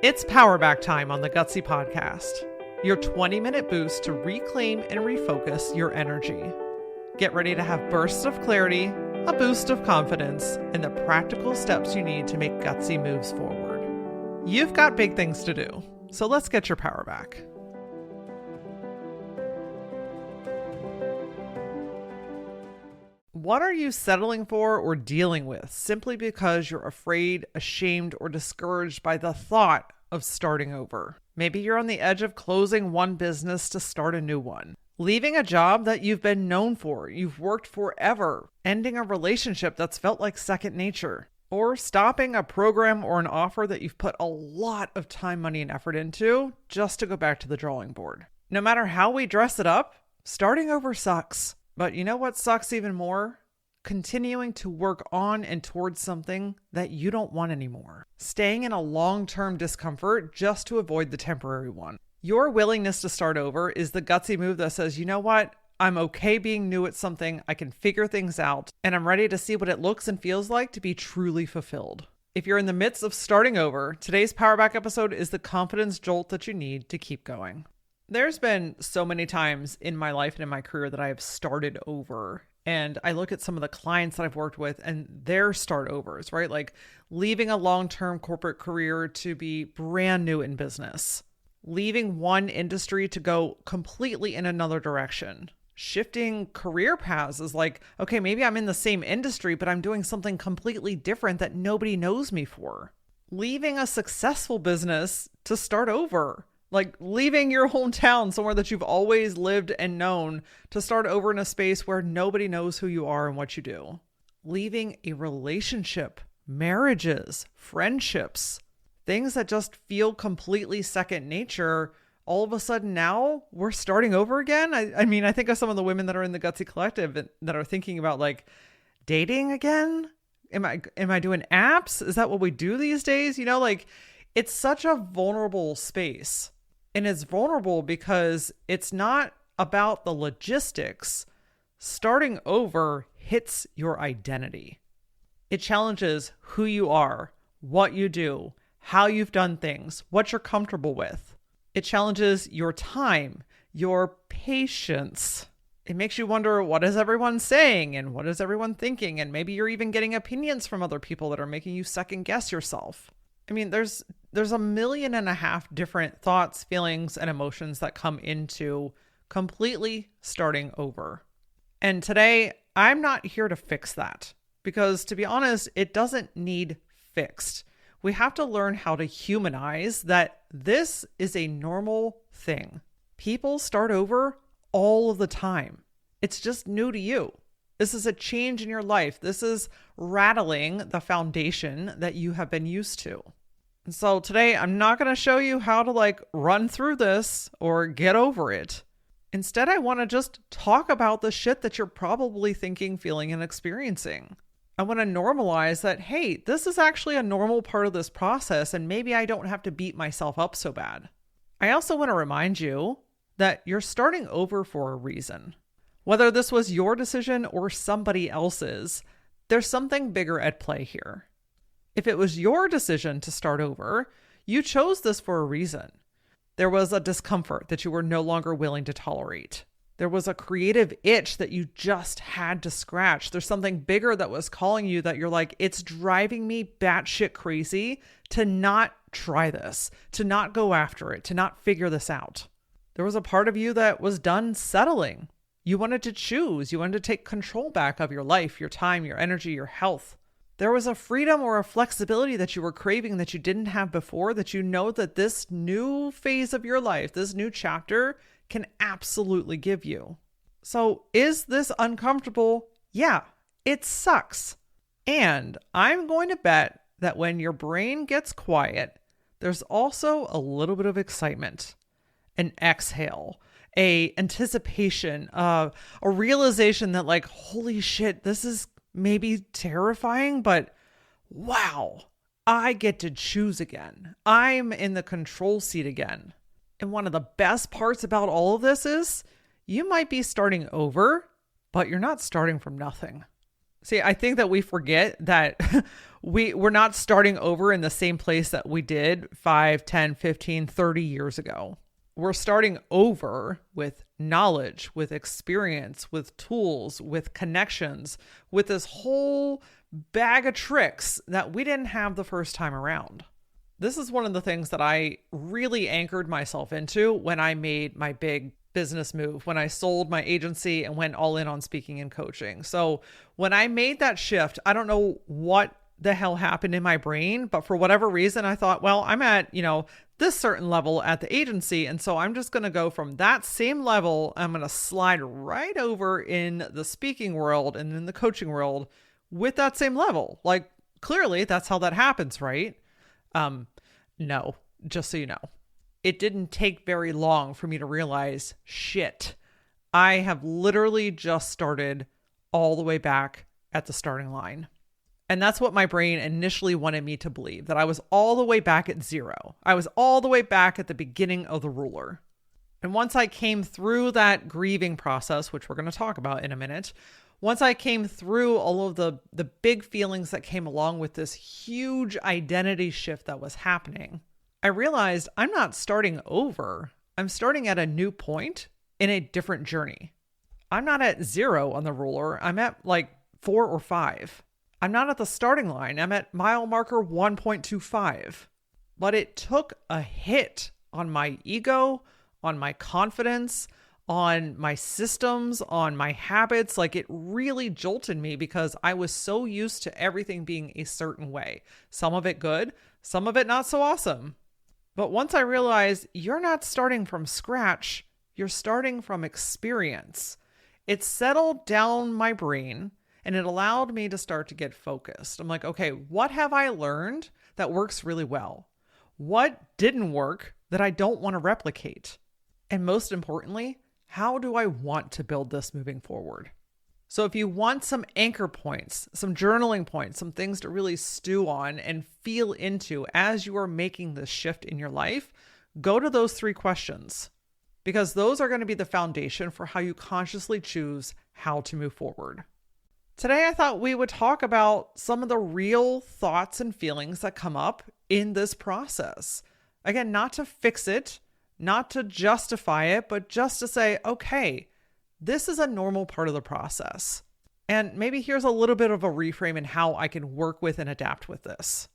It's Powerback time on the Gutsy Podcast, your 20-minute boost to reclaim and refocus your energy. Get ready to have bursts of clarity, a boost of confidence, and the practical steps you need to make gutsy moves forward. You've got big things to do, so let's get your power back. What are you settling for or dealing with simply because you're afraid, ashamed, or discouraged by the thought of starting over? Maybe you're on the edge of closing one business to start a new one, leaving a job that you've been known for, you've worked forever, ending a relationship that's felt like second nature, or stopping a program or an offer that you've put a lot of time, money, and effort into just to go back to the drawing board. No matter how we dress it up, starting over sucks. But you know what sucks even more? Continuing to work on and towards something that you don't want anymore. Staying in a long-term discomfort just to avoid the temporary one. Your willingness to start over is the gutsy move that says, you know what? I'm okay being new at something. I can figure things out, and I'm ready to see what it looks and feels like to be truly fulfilled. If you're in the midst of starting over, today's Powerback episode is the confidence jolt that you need to keep going. There's been so many times in my life and in my career that I have started over. And I look at some of the clients that I've worked with and their start overs, right? Like leaving a long-term corporate career to be brand new in business, leaving one industry to go completely in another direction. Shifting career paths is like, okay, maybe I'm in the same industry, but I'm doing something completely different that nobody knows me for. Leaving a successful business to start over. Like leaving your hometown, somewhere that you've always lived and known, to start over in a space where nobody knows who you are and what you do. Leaving a relationship, marriages, friendships, things that just feel completely second nature. All of a sudden now we're starting over again. I mean, I think of some of the women that are in the Gutsy Collective that are thinking about like dating again. Am I doing apps? Is that what we do these days? You know, like it's such a vulnerable space. And it's vulnerable because it's not about the logistics. Starting over hits your identity. It challenges who you are, what you do, how you've done things, what you're comfortable with. It challenges your time, your patience. It makes you wonder, what is everyone saying and what is everyone thinking? And maybe you're even getting opinions from other people that are making you second guess yourself. I mean, there's 1.5 million different thoughts, feelings, and emotions that come into completely starting over. And today, I'm not here to fix that because, to be honest, it doesn't need fixed. We have to learn how to humanize that this is a normal thing. People start over all of the time. It's just new to you. This is a change in your life. This is rattling the foundation that you have been used to. And so today, I'm not going to show you how to like run through this or get over it. Instead, I want to just talk about the shit that you're probably thinking, feeling, and experiencing. I want to normalize that, hey, this is actually a normal part of this process, and maybe I don't have to beat myself up so bad. I also want to remind you that you're starting over for a reason. Whether this was your decision or somebody else's, there's something bigger at play here. If it was your decision to start over, you chose this for a reason. There was a discomfort that you were no longer willing to tolerate. There was a creative itch that you just had to scratch. There's something bigger that was calling you that you're like, it's driving me batshit crazy to not try this, to not go after it, to not figure this out. There was a part of you that was done settling. You wanted to choose. You wanted to take control back of your life, your time, your energy, your health. There was a freedom or a flexibility that you were craving that you didn't have before, that you know that this new phase of your life, this new chapter, can absolutely give you. So is this uncomfortable? Yeah, it sucks. And I'm going to bet that when your brain gets quiet, there's also a little bit of excitement, an exhale, a anticipation, a realization that like, holy shit, this is maybe terrifying, but wow, I get to choose again. I'm in the control seat again. And one of the best parts about all of this is you might be starting over, but you're not starting from nothing. See, I think that we forget that We're not starting over in the same place that we did 5, 10, 15, 30 years ago. We're starting over with knowledge, with experience, with tools, with connections, with this whole bag of tricks that we didn't have the first time around. This is one of the things that I really anchored myself into when I made my big business move, when I sold my agency and went all in on speaking and coaching. So when I made that shift, I don't know what the hell happened in my brain, but for whatever reason, I thought, well, I'm at, this certain level at the agency. And so I'm just going to go from that same level. I'm going to slide right over in the speaking world and in the coaching world with that same level. Like, clearly that's how that happens, right? No, just so you know, it didn't take very long for me to realize, shit, I have literally just started all the way back at the starting line. And that's what my brain initially wanted me to believe, that I was all the way back at zero. I was all the way back at the beginning of the ruler. And once I came through that grieving process, which we're going to talk about in a minute, once I came through all of the big feelings that came along with this huge identity shift that was happening, I realized I'm not starting over. I'm starting at a new point in a different journey. I'm not at 0 on the ruler. I'm at like 4 or 5. I'm not at the starting line. I'm at mile marker 1.25. But it took a hit on my ego, on my confidence, on my systems, on my habits. Like, it really jolted me because I was so used to everything being a certain way. Some of it good, some of it not so awesome. But once I realized you're not starting from scratch, you're starting from experience, it settled down my brain and it allowed me to start to get focused. I'm like, okay, what have I learned that works really well? What didn't work that I don't want to replicate? And most importantly, how do I want to build this moving forward? So if you want some anchor points, some journaling points, some things to really stew on and feel into as you are making this shift in your life, go to those 3 questions, because those are going to be the foundation for how you consciously choose how to move forward. Today, I thought we would talk about some of the real thoughts and feelings that come up in this process. Again, not to fix it, not to justify it, but just to say, okay, this is a normal part of the process. And maybe here's a little bit of a reframe in how I can work with and adapt with this.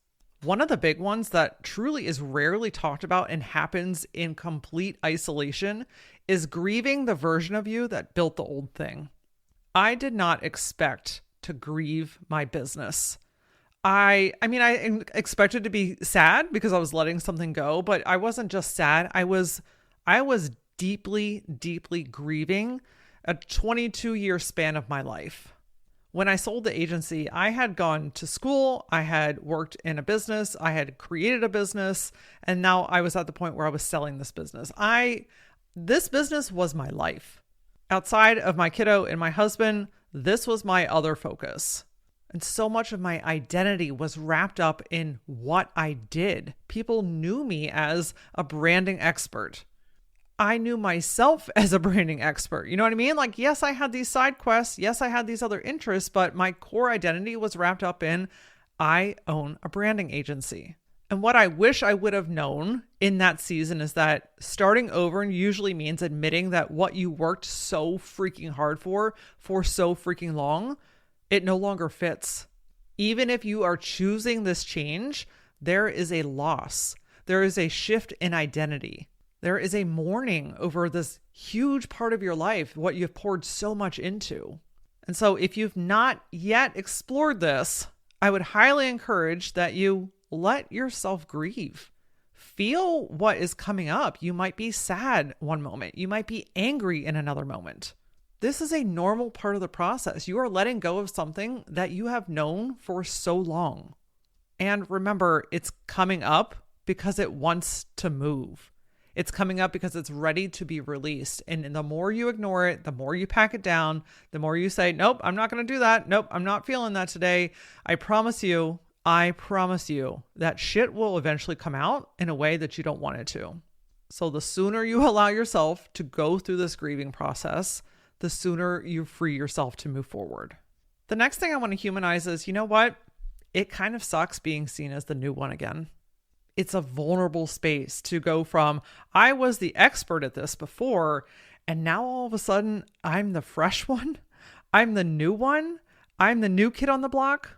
One of the big ones that truly is rarely talked about and happens in complete isolation is grieving the version of you that built the old thing. I did not expect to grieve my business. I expected to be sad because I was letting something go, but I wasn't just sad. I was deeply, deeply grieving a 22-year span of my life. When I sold the agency, I had gone to school, I had worked in a business, I had created a business, and now I was at the point where I was selling this business. This business was my life. Outside of my kiddo and my husband, this was my other focus. And so much of my identity was wrapped up in what I did. People knew me as a branding expert. I knew myself as a branding expert. You know what I mean? Like, yes, I had these side quests. Yes, I had these other interests, but my core identity was wrapped up in, I own a branding agency. And what I wish I would have known in that season is that starting over usually means admitting that what you worked so freaking hard for so freaking long, it no longer fits. Even if you are choosing this change, there is a loss. There is a shift in identity. There is a mourning over this huge part of your life, what you've poured so much into. And so if you've not yet explored this, I would highly encourage that you let yourself grieve. Feel what is coming up. You might be sad one moment. You might be angry in another moment. This is a normal part of the process. You are letting go of something that you have known for so long. And remember, it's coming up because it wants to move. It's coming up because it's ready to be released. And the more you ignore it, the more you pack it down, the more you say, nope, I'm not going to do that. Nope, I'm not feeling that today. I promise you that shit will eventually come out in a way that you don't want it to. So the sooner you allow yourself to go through this grieving process, the sooner you free yourself to move forward. The next thing I want to humanize is, you know what? it kind of sucks being seen as the new one again. It's a vulnerable space to go from, I was the expert at this before, and now all of a sudden I'm the fresh one. I'm the new one. I'm the new kid on the block.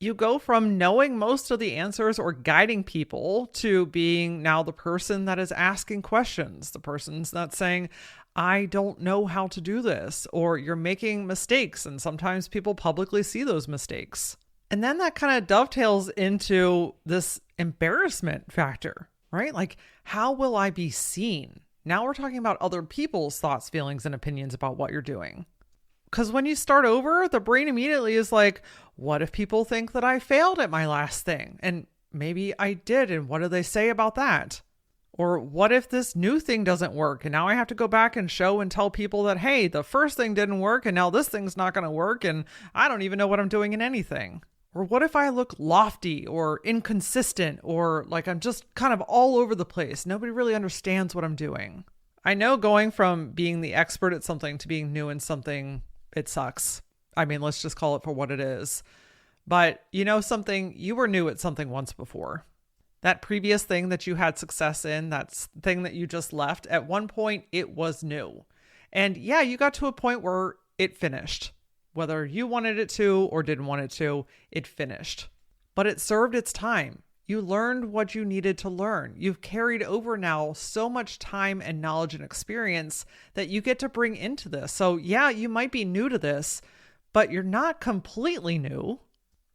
You go from knowing most of the answers or guiding people to being now the person that is asking questions, the person's not saying, I don't know how to do this, or you're making mistakes. And sometimes people publicly see those mistakes. And then that kind of dovetails into this embarrassment factor, right? Like, how will I be seen? Now we're talking about other people's thoughts, feelings, and opinions about what you're doing. Because when you start over, the brain immediately is like, what if people think that I failed at my last thing? And maybe I did. And what do they say about that? Or what if this new thing doesn't work? And now I have to go back and show and tell people that, hey, the first thing didn't work. And now this thing's not going to work. And I don't even know what I'm doing in anything. Or what if I look lofty or inconsistent or like I'm just kind of all over the place? Nobody really understands what I'm doing. I know going from being the expert at something to being new in something, it sucks. I mean, let's just call it for what it is. But you know something, you were new at something once before. That previous thing that you had success in, that thing that you just left, at one point it was new. And yeah, you got to a point where it finished. Whether you wanted it to or didn't want it to, it finished. But it served its time. You learned what you needed to learn. You've carried over now so much time and knowledge and experience that you get to bring into this. So yeah, you might be new to this, but you're not completely new.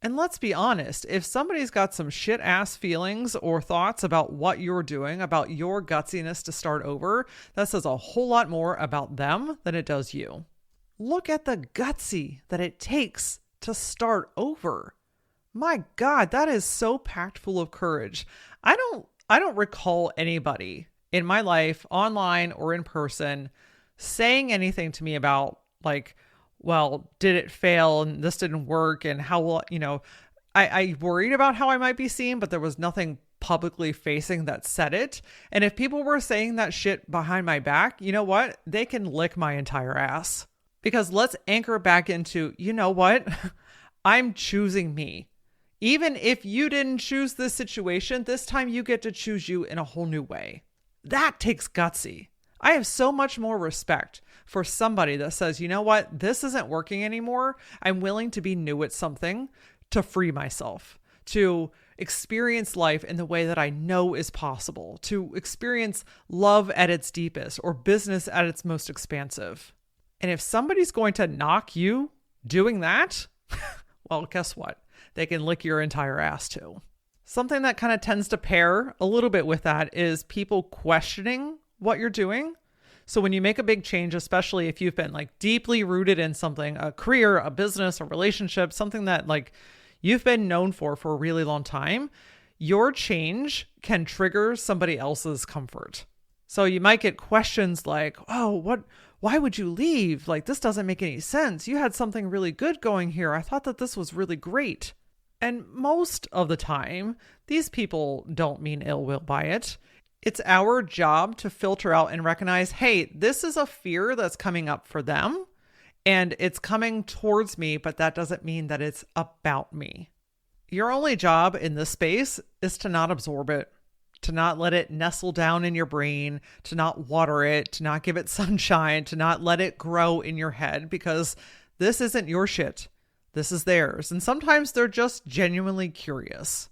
And let's be honest, if somebody's got some shit ass feelings or thoughts about what you're doing, about your gutsiness to start over, that says a whole lot more about them than it does you. Look at the gutsy that it takes to start over. My God, that is so packed full of courage. I don't recall anybody in my life, online or in person, saying anything to me about like, well, did it fail and this didn't work and how will, I worried about how I might be seen, but there was nothing publicly facing that said it. And if people were saying that shit behind my back, you know what? They can lick my entire ass. Because let's anchor back into, you know what? I'm choosing me. Even if you didn't choose this situation, this time you get to choose you in a whole new way. That takes gutsy. I have so much more respect for somebody that says, you know what? This isn't working anymore. I'm willing to be new at something to free myself, to experience life in the way that I know is possible, to experience love at its deepest or business at its most expansive. And if somebody's going to knock you doing that, well, guess what? They can lick your entire ass too. Something that kind of tends to pair a little bit with that is people questioning what you're doing. So when you make a big change, especially if you've been like deeply rooted in something, a career, a business, a relationship, something that like you've been known for a really long time, your change can trigger somebody else's comfort. So you might get questions like, oh, why would you leave? Like, this doesn't make any sense. You had something really good going here. I thought that this was really great. And most of the time, these people don't mean ill will by it. It's our job to filter out and recognize, hey, this is a fear that's coming up for them and it's coming towards me, but that doesn't mean that it's about me. Your only job in this space is to not absorb it, to not let it nestle down in your brain, to not water it, to not give it sunshine, to not let it grow in your head, because this isn't your shit. This is theirs. And sometimes they're just genuinely curious.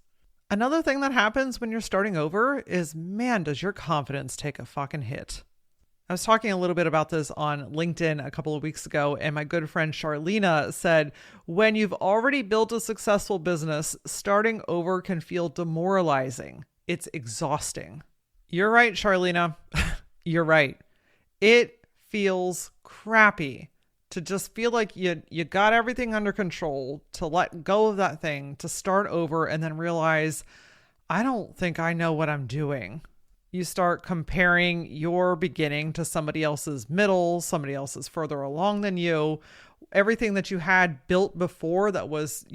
Another thing that happens when you're starting over is, man, does your confidence take a fucking hit. I was talking a little bit about this on LinkedIn a couple of weeks ago, and my good friend Charlena said, when you've already built a successful business, starting over can feel demoralizing. It's exhausting. You're right, Charlena. You're right. It feels crappy to just feel like you got everything under control, to let go of that thing, to start over and then realize, I don't think I know what I'm doing. You start comparing your beginning to somebody else's middle, somebody else's further along than you. Everything that you had built before that was,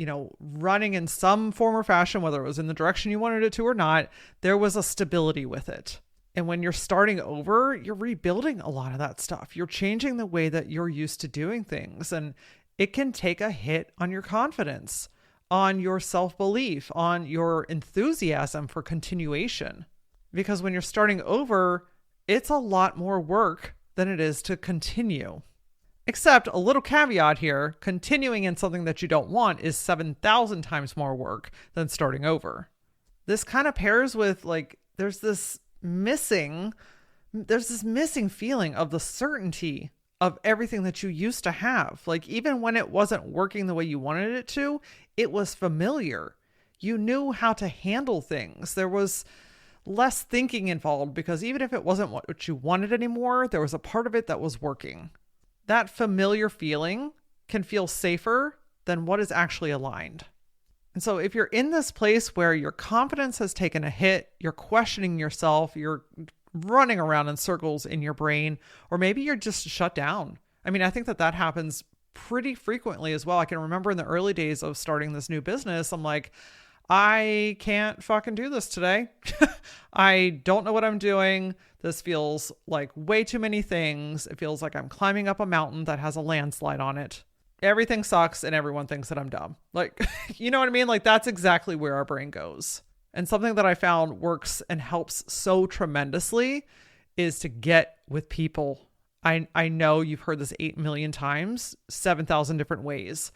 running in some form or fashion, whether it was in the direction you wanted it to or not, there was a stability with it. And when you're starting over, you're rebuilding a lot of that stuff. You're changing the way that you're used to doing things. And it can take a hit on your confidence. on your self-belief, on your enthusiasm for continuation. Because when you're starting over, it's a lot more work than it is to continue. Except a little caveat here, continuing in something that you don't want is 7,000 times more work than starting over. This kind of pairs with there's this missing feeling of the certainty of everything that you used to have. Like even when it wasn't working the way you wanted it to, it was familiar. You knew how to handle things. There was less thinking involved because even if it wasn't what you wanted anymore, there was a part of it that was working. That familiar feeling can feel safer than what is actually aligned. And so if you're in this place where your confidence has taken a hit, you're questioning yourself, you're running around in circles in your brain, or maybe you're just shut down. I mean, I think that happens pretty frequently as well. I can remember in the early days of starting this new business, I'm like, I can't fucking do this today. I don't know what I'm doing. This feels like way too many things. It feels like I'm climbing up a mountain that has a landslide on it. Everything sucks and everyone thinks that I'm dumb. Like, you know what I mean? Like that's exactly where our brain goes. And something that I found works and helps so tremendously is to get with people. I know you've heard this 8 million times, 7,000 different ways.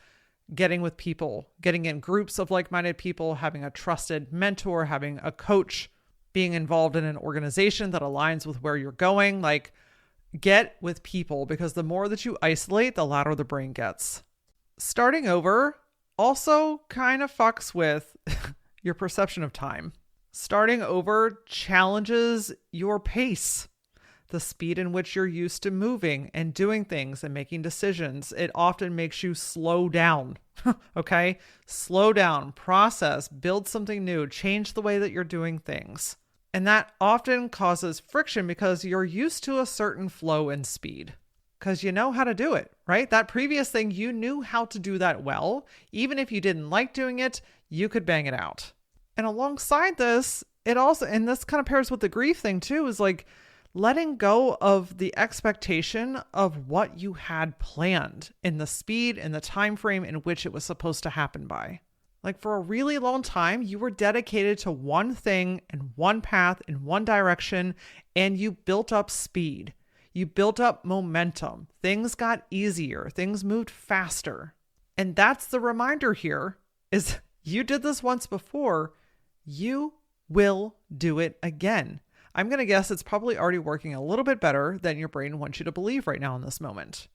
Getting with people, getting in groups of like-minded people, having a trusted mentor, having a coach, being involved in an organization that aligns with where you're going. Like, get with people, because the more that you isolate, the louder the brain gets. Starting over also kind of fucks with your perception of time. Starting over challenges your pace, the speed in which you're used to moving and doing things and making decisions. It often makes you slow down. Okay? Slow down, process, build something new, change the way that you're doing things. And that often causes friction because you're used to a certain flow and speed because you know how to do it, right? That previous thing, you knew how to do that well. Even if you didn't like doing it, you could bang it out. And alongside this, it also, and this kind of pairs with the grief thing too, is like letting go of the expectation of what you had planned in the speed and the time frame in which it was supposed to happen by. Like for a really long time, you were dedicated to one thing and one path in one direction, and you built up speed. You built up momentum. Things got easier. Things moved faster. And that's the reminder here is you did this once before. You will do it again. I'm going to guess it's probably already working a little bit better than your brain wants you to believe right now in this moment.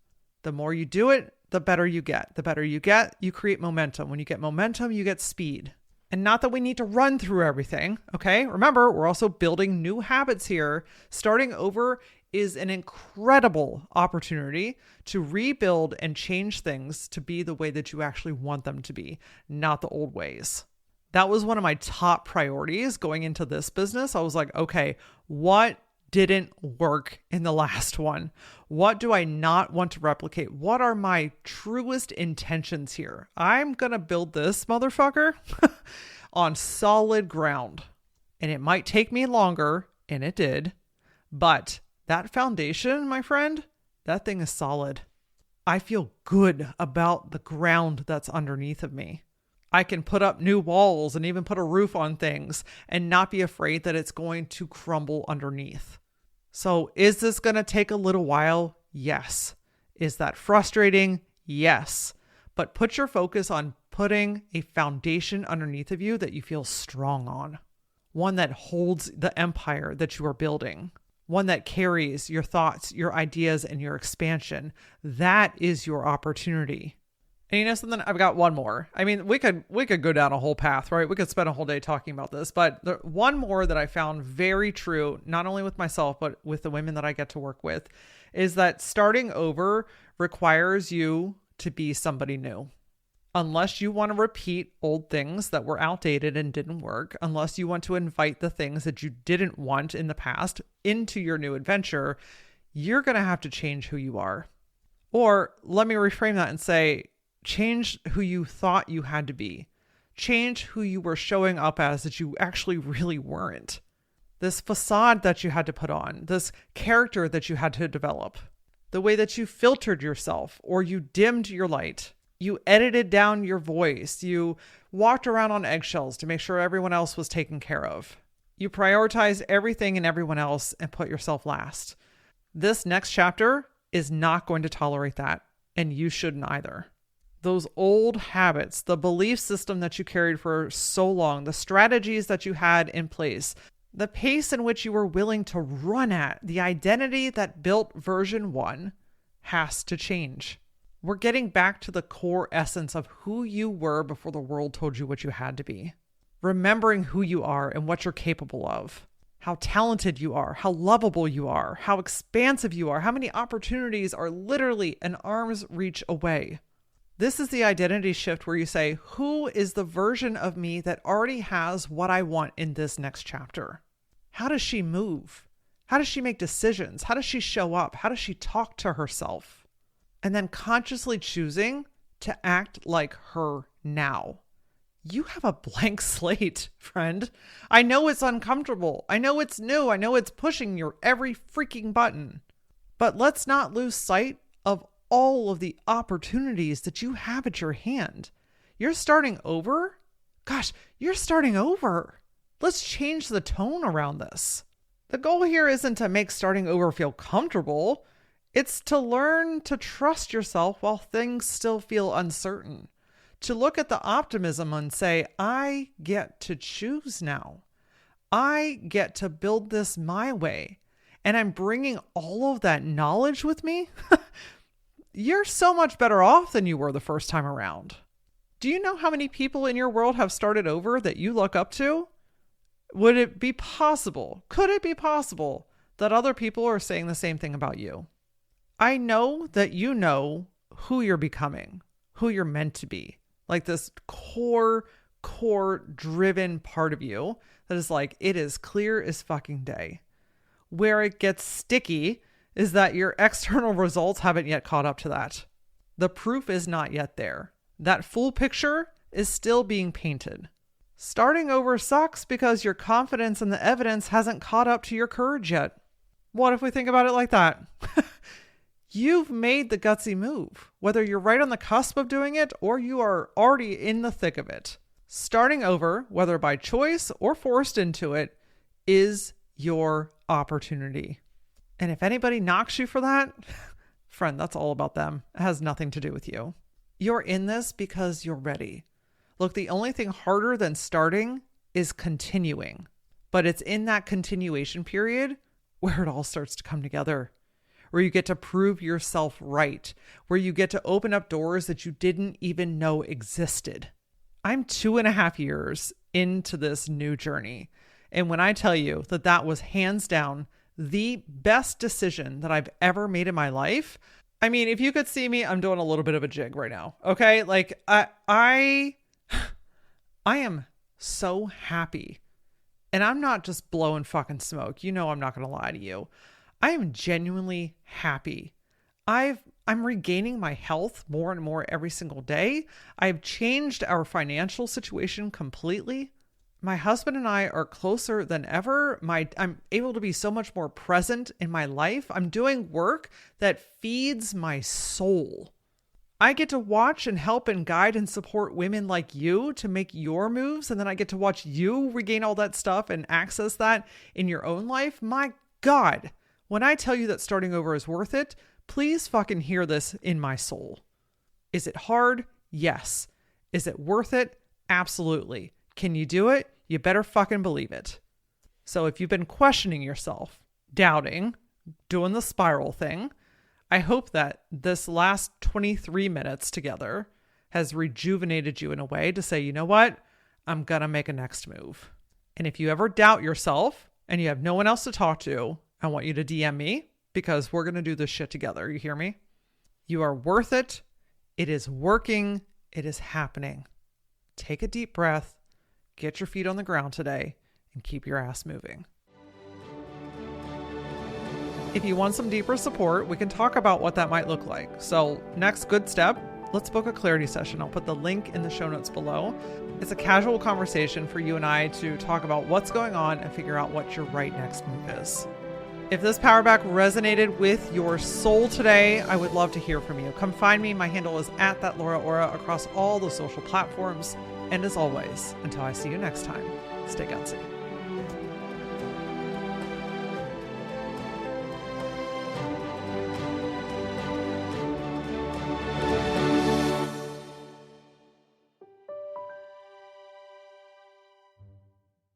The more you do it, the better you get. The better you get, you create momentum. When you get momentum, you get speed. And not that we need to run through everything, okay? Remember, we're also building new habits here. Starting over is an incredible opportunity to rebuild and change things to be the way that you actually want them to be, not the old ways. That was one of my top priorities going into this business. I was like, okay, what didn't work in the last one? What do I not want to replicate? What are my truest intentions here? I'm going to build this motherfucker on solid ground. And it might take me longer, and it did, but that foundation, my friend, that thing is solid. I feel good about the ground that's underneath of me. I can put up new walls and even put a roof on things and not be afraid that it's going to crumble underneath. So is this going to take a little while? Yes. Is that frustrating? Yes. But put your focus on putting a foundation underneath of you that you feel strong on. One that holds the empire that you are building. One that carries your thoughts, your ideas, and your expansion. That is your opportunity. And you know something? I've got one more. I mean, we could go down a whole path, right? We could spend a whole day talking about this, but the one more that I found very true, not only with myself, but with the women that I get to work with, is that starting over requires you to be somebody new. Unless you want to repeat old things that were outdated and didn't work, unless you want to invite the things that you didn't want in the past into your new adventure, you're going to have to change who you are. Or let me reframe that and say, change who you thought you had to be. Change who you were showing up as that you actually really weren't. This facade that you had to put on, this character that you had to develop, the way that you filtered yourself or you dimmed your light. You edited down your voice. You walked around on eggshells to make sure everyone else was taken care of. You prioritized everything and everyone else and put yourself last. This next chapter is not going to tolerate that, and you shouldn't either. Those old habits, the belief system that you carried for so long, the strategies that you had in place, the pace in which you were willing to run at, the identity that built version 1 has to change. We're getting back to the core essence of who you were before the world told you what you had to be. Remembering who you are and what you're capable of. How talented you are, how lovable you are, how expansive you are, how many opportunities are literally an arm's reach away. This is the identity shift where you say, who is the version of me that already has what I want in this next chapter? How does she move? How does she make decisions? How does she show up? How does she talk to herself? And then consciously choosing to act like her now. You have a blank slate, friend. I know it's uncomfortable. I know it's new. I know it's pushing your every freaking button. But let's not lose sight of all of the opportunities that you have at your hand. You're starting over? Gosh, you're starting over. Let's change the tone around this. The goal here isn't to make starting over feel comfortable. It's to learn to trust yourself while things still feel uncertain. To look at the optimism and say, I get to choose now. I get to build this my way. And I'm bringing all of that knowledge with me. You're so much better off than you were the first time around. Do you know how many people in your world have started over that you look up to? Would it be possible? Could it be possible that other people are saying the same thing about you? I know that you know who you're becoming, who you're meant to be. Like this core driven part of you that is like, it is clear as fucking day. Where it gets sticky is that your external results haven't yet caught up to that. The proof is not yet there. That full picture is still being painted. Starting over sucks because your confidence in the evidence hasn't caught up to your courage yet. What if we think about it like that? You've made the gutsy move, whether you're right on the cusp of doing it or you are already in the thick of it. Starting over, whether by choice or forced into it, is your opportunity. And if anybody knocks you for that, friend, that's all about them. It has nothing to do with you. You're in this because you're ready. Look, the only thing harder than starting is continuing. But it's in that continuation period where it all starts to come together. Where you get to prove yourself right, where you get to open up doors that you didn't even know existed. I'm 2.5 years into this new journey. And when I tell you that that was hands down the best decision that I've ever made in my life, I mean, if you could see me, I'm doing a little bit of a jig right now. Okay. Like I am so happy, and I'm not just blowing fucking smoke. You know, I'm not going to lie to you. I am genuinely happy. I'm regaining my health more and more every single day. I've changed our financial situation completely. My husband and I are closer than ever. I'm able to be so much more present in my life. I'm doing work that feeds my soul. I get to watch and help and guide and support women like you to make your moves. And then I get to watch you regain all that stuff and access that in your own life. My God. When I tell you that starting over is worth it, please fucking hear this in my soul. Is it hard? Yes. Is it worth it? Absolutely. Can you do it? You better fucking believe it. So if you've been questioning yourself, doubting, doing the spiral thing, I hope that this last 23 minutes together has rejuvenated you in a way to say, you know what? I'm going to make a next move. And if you ever doubt yourself and you have no one else to talk to, I want you to DM me because we're going to do this shit together. You hear me? You are worth it. It is working. It is happening. Take a deep breath, get your feet on the ground today, and keep your ass moving. If you want some deeper support, we can talk about what that might look like. So next good step, let's book a clarity session. I'll put the link in the show notes below. It's a casual conversation for you and I to talk about what's going on and figure out what your right next move is. If this Powerback resonated with your soul today, I would love to hear from you. Come find me. My handle is @thatLauraAura across all the social platforms. And as always, until I see you next time, stay gutsy.